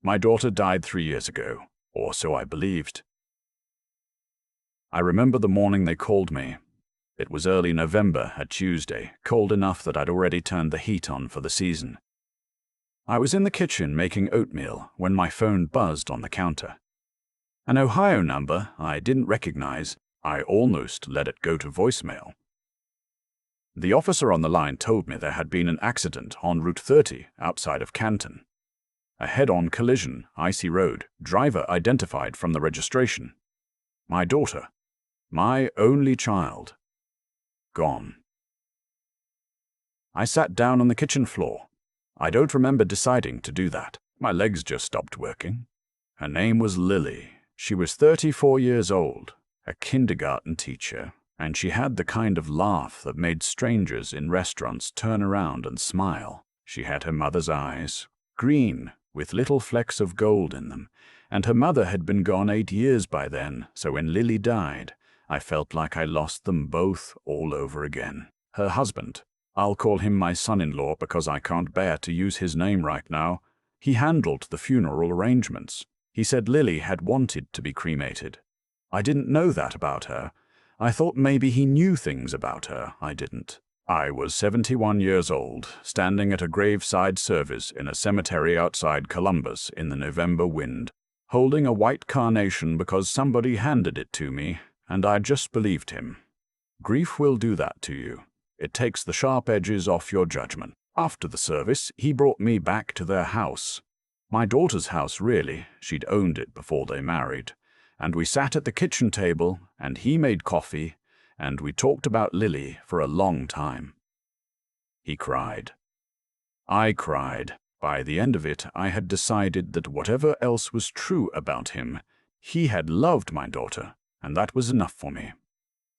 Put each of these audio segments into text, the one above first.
My daughter died 3 years ago, or so I believed. I remember the morning they called me. It was early November, a Tuesday, cold enough that I'd already turned the heat on for the season. I was in the kitchen making oatmeal when my phone buzzed on the counter. An Ohio number I didn't recognize. I almost let it go to voicemail. The officer on the line told me there had been an accident on Route 30 outside of Canton. A head-on collision, icy road, driver identified from the registration. My daughter, my only child, gone. I sat down on the kitchen floor. I don't remember deciding to do that. My legs just stopped working. Her name was Lily. She was 34 years old, a kindergarten teacher, and she had the kind of laugh that made strangers in restaurants turn around and smile. She had her mother's eyes, green, with little flecks of gold in them, and her mother had been gone 8 years by then, so when Lily died, I felt like I lost them both all over again. Her husband, I'll call him my son-in-law because I can't bear to use his name right now, he handled the funeral arrangements. He said Lily had wanted to be cremated. I didn't know that about her. I thought maybe he knew things about her. I didn't. I was 71 years old, standing at a graveside service in a cemetery outside Columbus in the November wind, holding a white carnation because somebody handed it to me, and I just believed him. Grief will do that to you. It takes the sharp edges off your judgment. After the service, he brought me back to their house. My daughter's house, really. She'd owned it before they married. And we sat at the kitchen table, and he made coffee, and we talked about Lily for a long time. He cried. I cried. By the end of it, I had decided that whatever else was true about him, he had loved my daughter, and that was enough for me.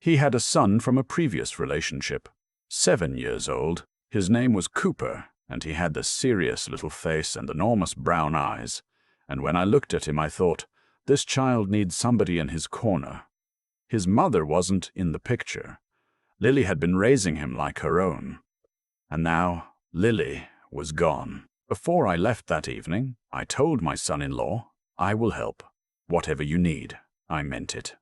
He had a son from a previous relationship, 7 years old. His name was Cooper, and he had the serious little face and enormous brown eyes. And when I looked at him, I thought, this child needs somebody in his corner. His mother wasn't in the picture. Lily had been raising him like her own. And now Lily was gone. Before I left that evening, I told my son-in-law, I will help. Whatever you need. I meant it.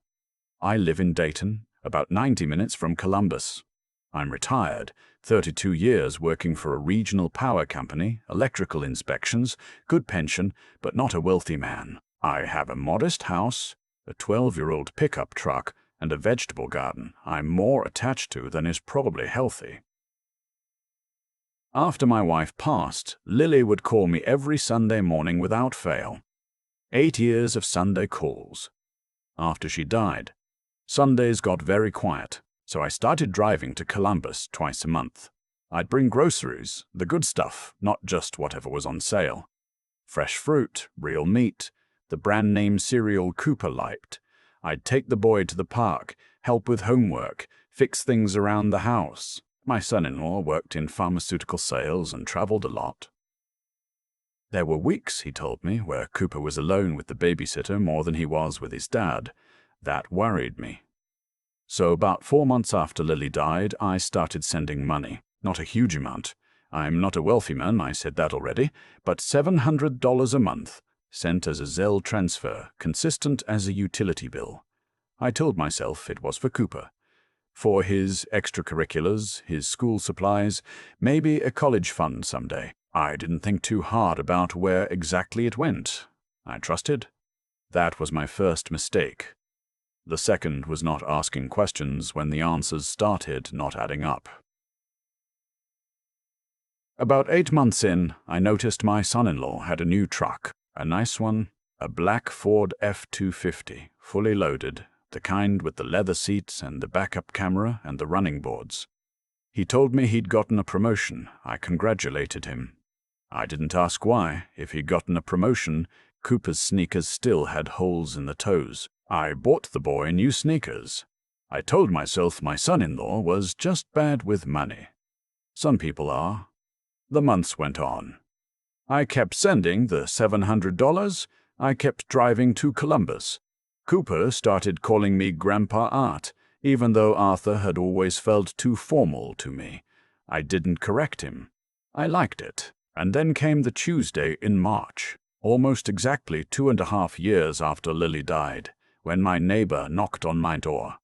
I live in Dayton, about 90 minutes from Columbus. I'm retired, 32 years working for a regional power company, electrical inspections, good pension, but not a wealthy man. I have a modest house, a 12-year-old pickup truck, and a vegetable garden I'm more attached to than is probably healthy. After my wife passed, Lily would call me every Sunday morning without fail. 8 years of Sunday calls. After she died, Sundays got very quiet, so I started driving to Columbus twice a month. I'd bring groceries, the good stuff, not just whatever was on sale. Fresh fruit, real meat, the brand-name cereal Cooper liked. I'd take the boy to the park, help with homework, fix things around the house. My son-in-law worked in pharmaceutical sales and traveled a lot. There were weeks, he told me, where Cooper was alone with the babysitter more than he was with his dad. That worried me. So about 4 months after Lily died, I started sending money. Not a huge amount. I'm not a wealthy man, I said that already, but $700 a month, sent as a Zelle transfer, consistent as a utility bill. I told myself it was for Cooper. For his extracurriculars, his school supplies, maybe a college fund someday. I didn't think too hard about where exactly it went. I trusted. That was my first mistake. The second was not asking questions when the answers started not adding up. About 8 months in, I noticed my son-in-law had a new truck, a nice one, a black Ford F-250, fully loaded, the kind with the leather seats and the backup camera and the running boards. He told me he'd gotten a promotion. I congratulated him. I didn't ask why. If he'd gotten a promotion, Cooper's sneakers still had holes in the toes. I bought the boy new sneakers. I told myself my son-in-law was just bad with money. Some people are. The months went on. I kept sending the $700. I kept driving to Columbus. Cooper started calling me Grandpa Art, even though Arthur had always felt too formal to me. I didn't correct him. I liked it. And then came the Tuesday in March. almost exactly 2.5 years after Lily died, when my neighbor knocked on my door.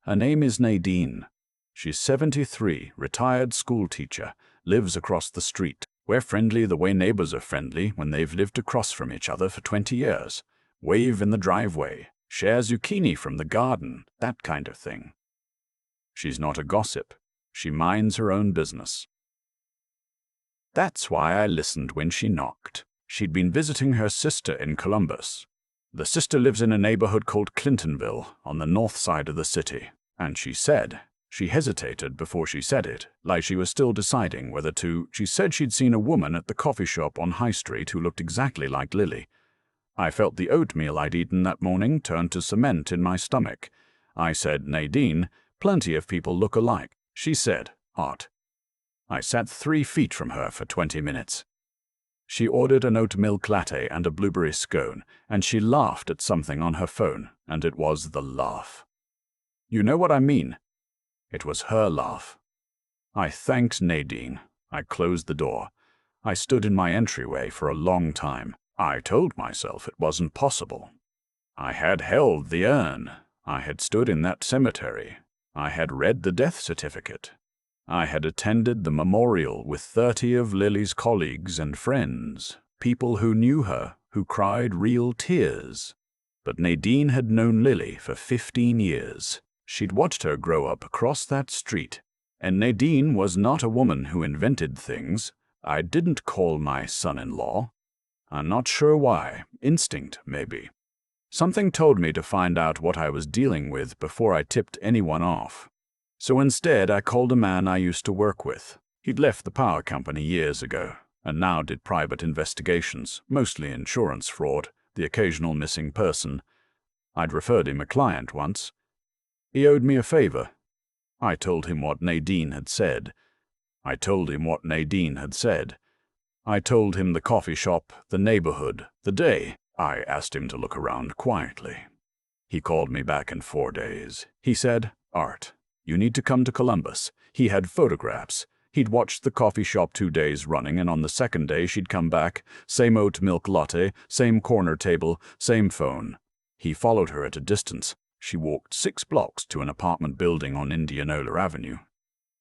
Her name is Nadine. She's 73, retired school teacher, lives across the street. We're friendly the way neighbors are friendly when they've lived across from each other for 20 years. Wave in the driveway, share zucchini from the garden, that kind of thing. She's not a gossip. She minds her own business. That's why I listened when she knocked. She'd been visiting her sister in Columbus. The sister lives in a neighborhood called Clintonville on the north side of the city, and she hesitated before she said it, like she was still deciding whether to. She said she'd seen a woman at the coffee shop on High Street who looked exactly like Lily. I felt the oatmeal I'd eaten that morning turn to cement in my stomach. I said, Nadine, plenty of people look alike. She said, Art. I sat 3 feet from her for 20 minutes. She ordered an oat milk latte and a blueberry scone, and she laughed at something on her phone, and it was the laugh. You know what I mean? It was her laugh. I thanked Nadine. I closed the door. I stood in my entryway for a long time. I told myself it wasn't possible. I had held the urn. I had stood in that cemetery. I had read the death certificate. I had attended the memorial with 30 of Lily's colleagues and friends, people who knew her, who cried real tears. But Nadine had known Lily for 15 years. She'd watched her grow up across that street. And Nadine was not a woman who invented things. I didn't call my son-in-law. I'm not sure why. Instinct, maybe. Something told me to find out what I was dealing with before I tipped anyone off. So instead, I called a man I used to work with. He'd left the power company years ago, and now did private investigations, mostly insurance fraud, the occasional missing person. I'd referred him a client once. He owed me a favor. I told him what Nadine had said. I told him the coffee shop, the neighborhood, the day. I asked him to look around quietly. He called me back in 4 days. He said, Art, you need to come to Columbus. He had photographs. He'd watched the coffee shop 2 days running, and on the second day she'd come back. Same oat milk latte, same corner table, same phone. He followed her at a distance. She walked 6 blocks to an apartment building on Indianola Avenue.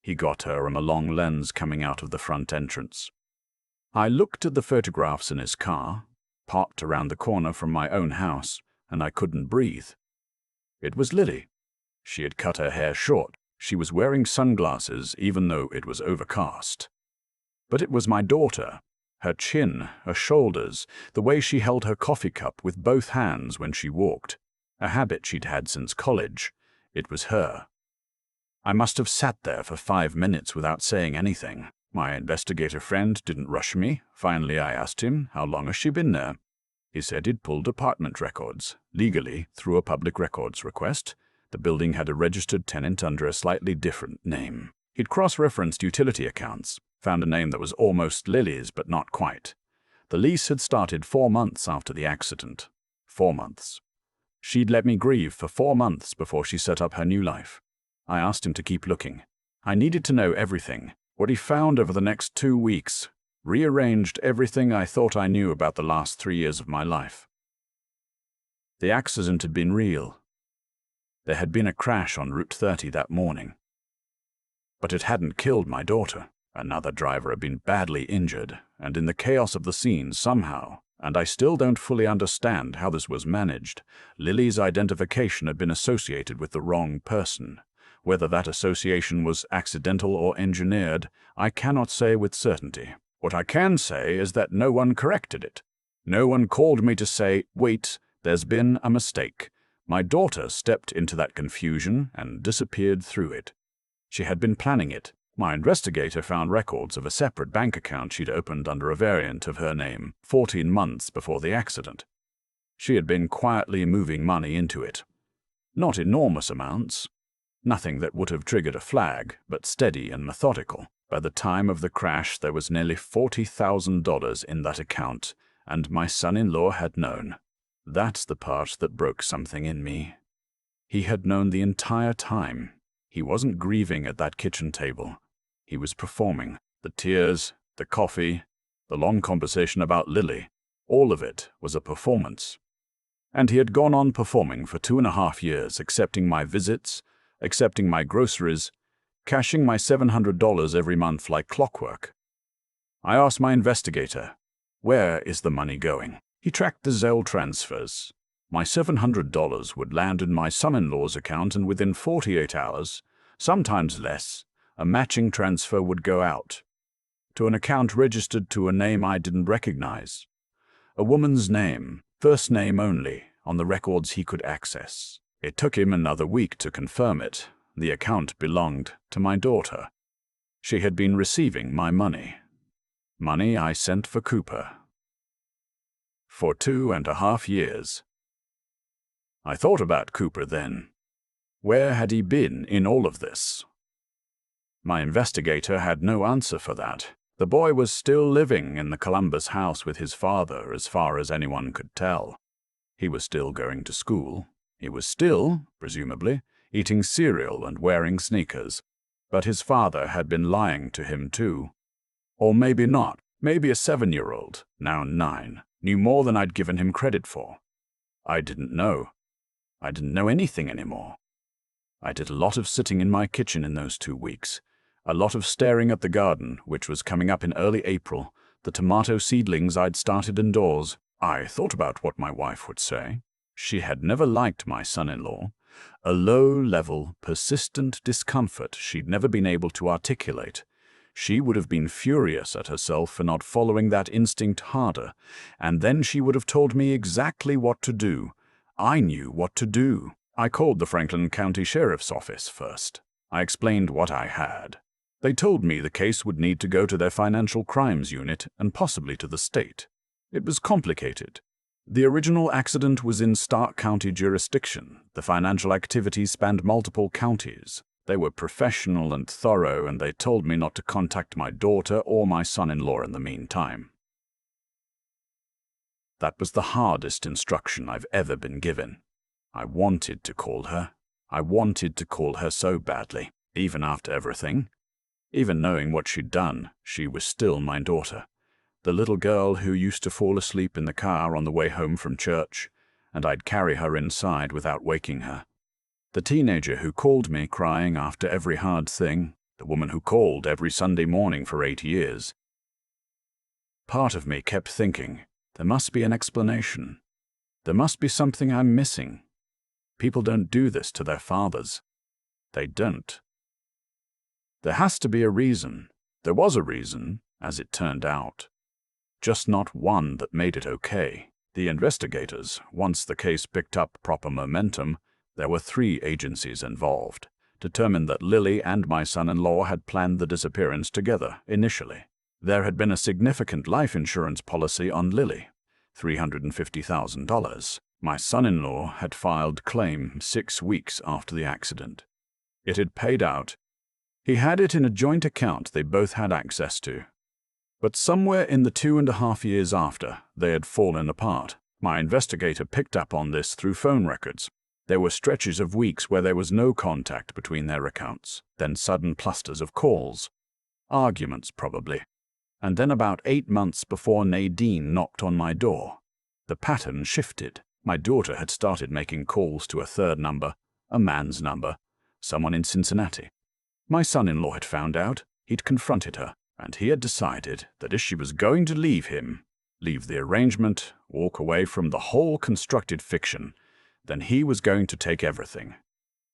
He got her on a long lens coming out of the front entrance. I looked at the photographs in his car, parked around the corner from my own house, and I couldn't breathe. It was Lily. She had cut her hair short. She was wearing sunglasses even though it was overcast. But it was my daughter. Her chin, her shoulders, the way she held her coffee cup with both hands when she walked, a habit she'd had since college. It was her. I must have sat there for 5 minutes without saying anything. My investigator friend didn't rush me. Finally, I asked him, how long has she been there? He said he'd pulled apartment records, legally, through a public records request. The building had a registered tenant under a slightly different name. He'd cross-referenced utility accounts, found a name that was almost Lily's but not quite. The lease had started 4 months after the accident. 4 months. She'd let me grieve for 4 months before she set up her new life. I asked him to keep looking. I needed to know everything. What he found over the next 2 weeks rearranged everything I thought I knew about the last 3 years of my life. The accident had been real. There had been a crash on Route 30 that morning. But it hadn't killed my daughter. Another driver had been badly injured, and in the chaos of the scene somehow, and I still don't fully understand how this was managed, Lily's identification had been associated with the wrong person. Whether that association was accidental or engineered, I cannot say with certainty. What I can say is that no one corrected it. No one called me to say, wait, there's been a mistake. My daughter stepped into that confusion and disappeared through it. She had been planning it. My investigator found records of a separate bank account she'd opened under a variant of her name 14 months before the accident. She had been quietly moving money into it. Not enormous amounts. Nothing that would have triggered a flag, but steady and methodical. By the time of the crash, there was nearly $40,000 in that account, and my son-in-law had known. That's the part that broke something in me. He had known the entire time. He wasn't grieving at that kitchen table. He was performing. The tears, the coffee, the long conversation about Lily, All of it was a performance. And he had gone on performing for 2.5 years, accepting my visits, accepting my groceries, cashing my $700 every month like clockwork. I asked my investigator, "Where is the money going?" He tracked the Zelle transfers. My $700 would land in my son-in-law's account, and within 48 hours, sometimes less, a matching transfer would go out to an account registered to a name I didn't recognize. A woman's name, first name only, on the records he could access. It took him another week to confirm it. The account belonged to my daughter. She had been receiving my money. Money I sent for Cooper. For 2.5 years. I thought about Cooper then. Where had he been in all of this? My investigator had no answer for that. The boy was still living in the Columbus house with his father, as far as anyone could tell. He was still going to school. He was still, presumably, eating cereal and wearing sneakers. But his father had been lying to him too. Or maybe not. Maybe a 7-year-old, now 9, knew more than I'd given him credit for. I didn't know. I didn't know anything anymore. I did a lot of sitting in my kitchen in those 2 weeks. A lot of staring at the garden, which was coming up in early April, the tomato seedlings I'd started indoors. I thought about what my wife would say. She had never liked my son-in-law. A low-level, persistent discomfort she'd never been able to articulate. She would have been furious at herself for not following that instinct harder, and then she would have told me exactly what to do. I knew what to do. I called the Franklin County Sheriff's Office first. I explained what I had. They told me the case would need to go to their financial crimes unit and possibly to the state. It was complicated. The original accident was in Stark County jurisdiction. The financial activities spanned multiple counties. They were professional and thorough, and they told me not to contact my daughter or my son-in-law in the meantime. That was the hardest instruction I've ever been given. I wanted to call her. I wanted to call her so badly, even after everything. Even knowing what she'd done, she was still my daughter. The little girl who used to fall asleep in the car on the way home from church, and I'd carry her inside without waking her. The teenager who called me crying after every hard thing, the woman who called every Sunday morning for 8 years. Part of me kept thinking, there must be an explanation. There must be something I'm missing. People don't do this to their fathers. They don't. There has to be a reason. There was a reason, as it turned out. Just not one that made it okay. The investigators, once the case picked up proper momentum, there were 3 agencies involved, determined that Lily and my son-in-law had planned the disappearance together initially. There had been a significant life insurance policy on Lily, $350,000. My son-in-law had filed claim 6 weeks after the accident. It had paid out. He had it in a joint account they both had access to. But somewhere in the 2.5 years after, they had fallen apart. My investigator picked up on this through phone records. There were stretches of weeks where there was no contact between their accounts, then sudden clusters of calls. Arguments, probably. And then about 8 months before Nadine knocked on my door, the pattern shifted. My daughter had started making calls to a third number, a man's number, someone in Cincinnati. My son-in-law had found out, he'd confronted her, and he had decided that if she was going to leave him, leave the arrangement, walk away from the whole constructed fiction, then he was going to take everything.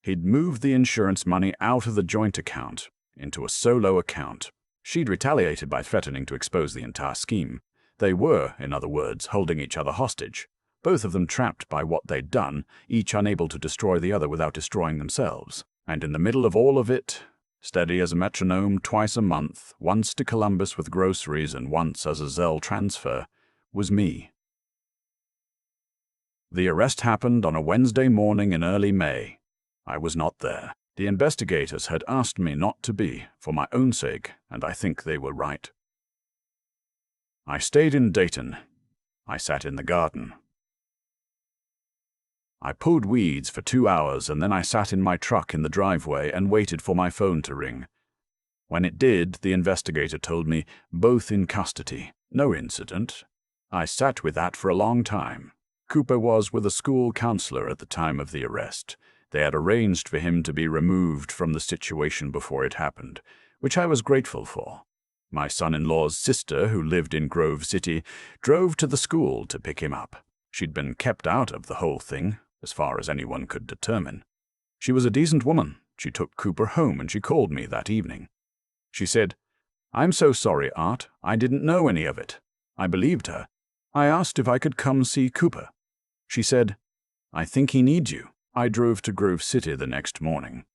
He'd moved the insurance money out of the joint account into a solo account. She'd retaliated by threatening to expose the entire scheme. They were, in other words, holding each other hostage, both of them trapped by what they'd done, each unable to destroy the other without destroying themselves. And in the middle of all of it, steady as a metronome twice a month, once to Columbus with groceries and once as a Zelle transfer, was me. The arrest happened on a Wednesday morning in early May. I was not there. The investigators had asked me not to be, for my own sake, and I think they were right. I stayed in Dayton. I sat in the garden. I pulled weeds for 2 hours, and then I sat in my truck in the driveway and waited for my phone to ring. When it did, the investigator told me, both in custody. No incident. I sat with that for a long time. Cooper was with a school counselor at the time of the arrest. They had arranged for him to be removed from the situation before it happened, which I was grateful for. My son-in-law's sister, who lived in Grove City, drove to the school to pick him up. She'd been kept out of the whole thing, as far as anyone could determine. She was a decent woman. She took Cooper home and she called me that evening. She said, "I'm so sorry, Art. I didn't know any of it." I believed her. I asked if I could come see Cooper. She said, "I think he needs you." I drove to Grove City the next morning.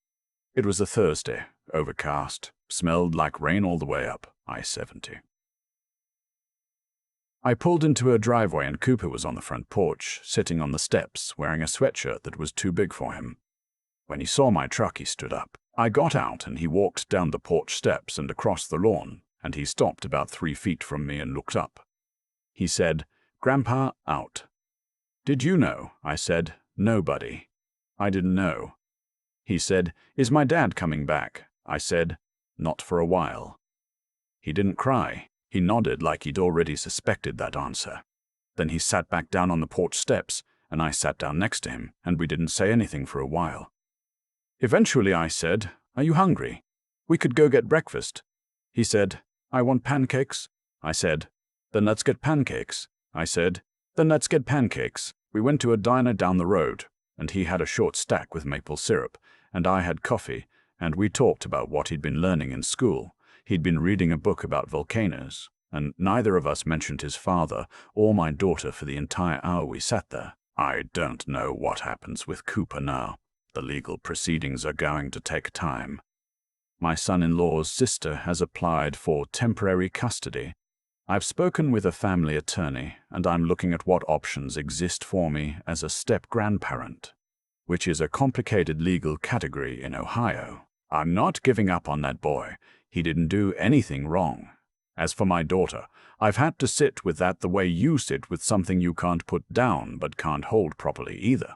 It was a Thursday, overcast, smelled like rain all the way up I-70. I pulled into her driveway and Cooper was on the front porch, sitting on the steps, wearing a sweatshirt that was too big for him. When he saw my truck, he stood up. I got out and he walked down the porch steps and across the lawn, and he stopped about 3 feet from me and looked up. He said, "Grandpa, out." "Did you know?" I said. "Nobody." I didn't know. He said, "Is my dad coming back?" I said, "Not for a while." He didn't cry. He nodded like he'd already suspected that answer. Then he sat back down on the porch steps, and I sat down next to him, and we didn't say anything for a while. Eventually I said, "Are you hungry? We could go get breakfast." He said, "I want pancakes." I said, "Then let's get pancakes." I said, "Then let's get pancakes." We went to a diner down the road, and he had a short stack with maple syrup, and I had coffee, and we talked about what he'd been learning in school. He'd been reading a book about volcanoes, and neither of us mentioned his father or my daughter for the entire hour we sat there. I don't know what happens with Cooper now. The legal proceedings are going to take time. My son-in-law's sister has applied for temporary custody. I've spoken with a family attorney, and I'm looking at what options exist for me as a step-grandparent, which is a complicated legal category in Ohio. I'm not giving up on that boy. He didn't do anything wrong. As for my daughter, I've had to sit with that the way you sit with something you can't put down but can't hold properly either.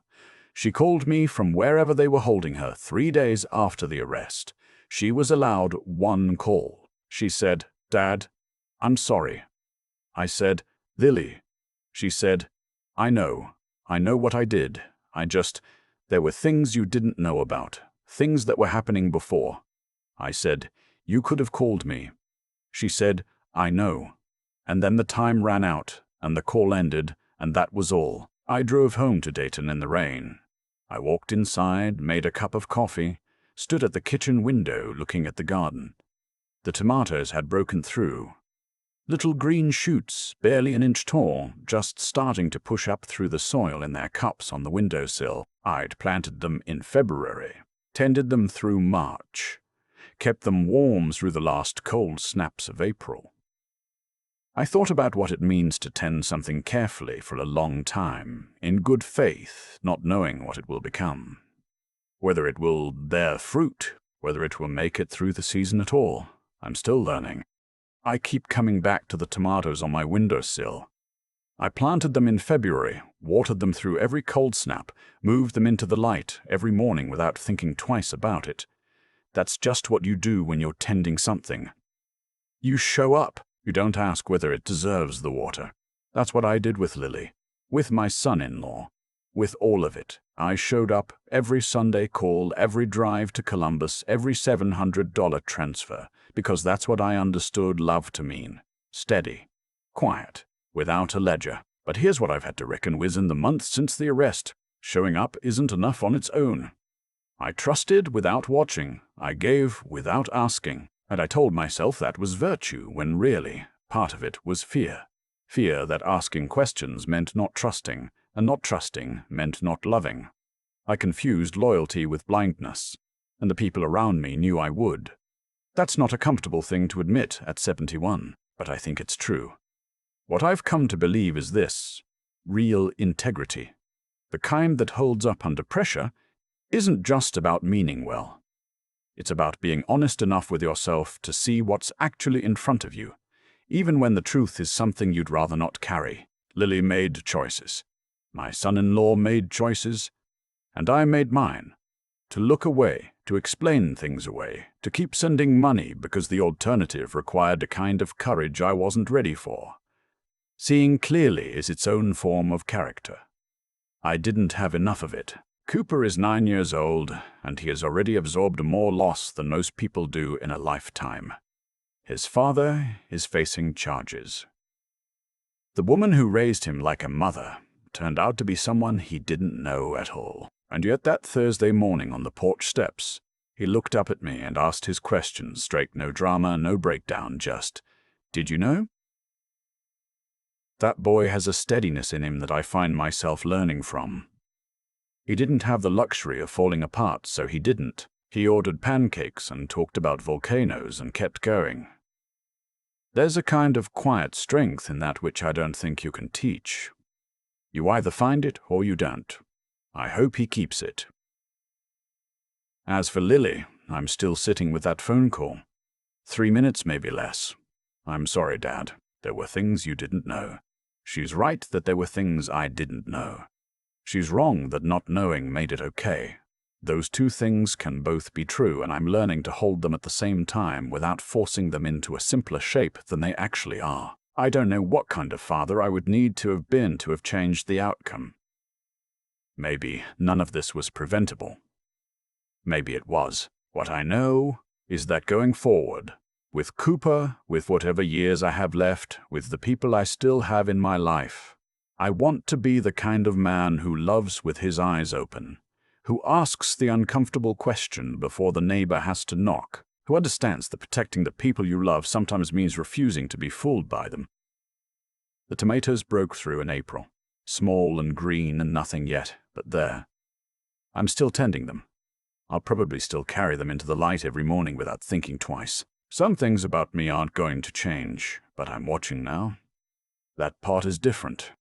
She called me from wherever they were holding her 3 days after the arrest. She was allowed one call. She said, "Dad, I'm sorry." I said, "Lily." She said, I know what I did. There were things you didn't know about, things that were happening before." I said, "You could have called me." She said, "I know." And then the time ran out, and the call ended, and that was all. I drove home to Dayton in the rain. I walked inside, made a cup of coffee, stood at the kitchen window looking at the garden. The tomatoes had broken through. Little green shoots, barely an inch tall, just starting to push up through the soil in their cups on the windowsill. I'd planted them in February, tended them through March, kept them warm through the last cold snaps of April. I thought about what it means to tend something carefully for a long time, in good faith, not knowing what it will become. Whether it will bear fruit, whether it will make it through the season at all, I'm still learning. I keep coming back to the tomatoes on my windowsill. I planted them in February, watered them through every cold snap, moved them into the light every morning without thinking twice about it. That's just what you do when you're tending something. You show up. You don't ask whether it deserves the water. That's what I did with Lily, with my son-in-law, with all of it. I showed up every Sunday call, every drive to Columbus, every $700 transfer, because that's what I understood love to mean. Steady, quiet, without a ledger. But here's what I've had to reckon with in the months since the arrest. Showing up isn't enough on its own. I trusted without watching. I gave without asking. And I told myself that was virtue, when really, part of it was fear. Fear that asking questions meant not trusting, and not trusting meant not loving. I confused loyalty with blindness, and the people around me knew I would. That's not a comfortable thing to admit at 71, but I think it's true. What I've come to believe is this: real integrity, the kind that holds up under pressure, isn't just about meaning well. It's about being honest enough with yourself to see what's actually in front of you, even when the truth is something you'd rather not carry. Lily made choices. My son-in-law made choices. And I made mine. To look away, to explain things away, to keep sending money because the alternative required a kind of courage I wasn't ready for. Seeing clearly is its own form of character. I didn't have enough of it. Cooper is 9 years old, and he has already absorbed more loss than most people do in a lifetime. His father is facing charges. The woman who raised him like a mother turned out to be someone he didn't know at all. And yet that Thursday morning on the porch steps, he looked up at me and asked his questions straight, no drama, no breakdown, just, "Did you know?" That boy has a steadiness in him that I find myself learning from. He didn't have the luxury of falling apart, so he didn't. He ordered pancakes and talked about volcanoes and kept going. There's a kind of quiet strength in that which I don't think you can teach. You either find it or you don't. I hope he keeps it. As for Lily, I'm still sitting with that phone call. 3 minutes, maybe less. I'm sorry, Dad. There were things you didn't know. She's right that there were things I didn't know. She's wrong that not knowing made it okay. Those two things can both be true, and I'm learning to hold them at the same time without forcing them into a simpler shape than they actually are. I don't know what kind of father I would need to have been to have changed the outcome. Maybe none of this was preventable. Maybe it was. What I know is that going forward, with Cooper, with whatever years I have left, with the people I still have in my life, I want to be the kind of man who loves with his eyes open, who asks the uncomfortable question before the neighbor has to knock, who understands that protecting the people you love sometimes means refusing to be fooled by them. The tomatoes broke through in April, small and green and nothing yet, but there. I'm still tending them. I'll probably still carry them into the light every morning without thinking twice. Some things about me aren't going to change, but I'm watching now. That pot is different.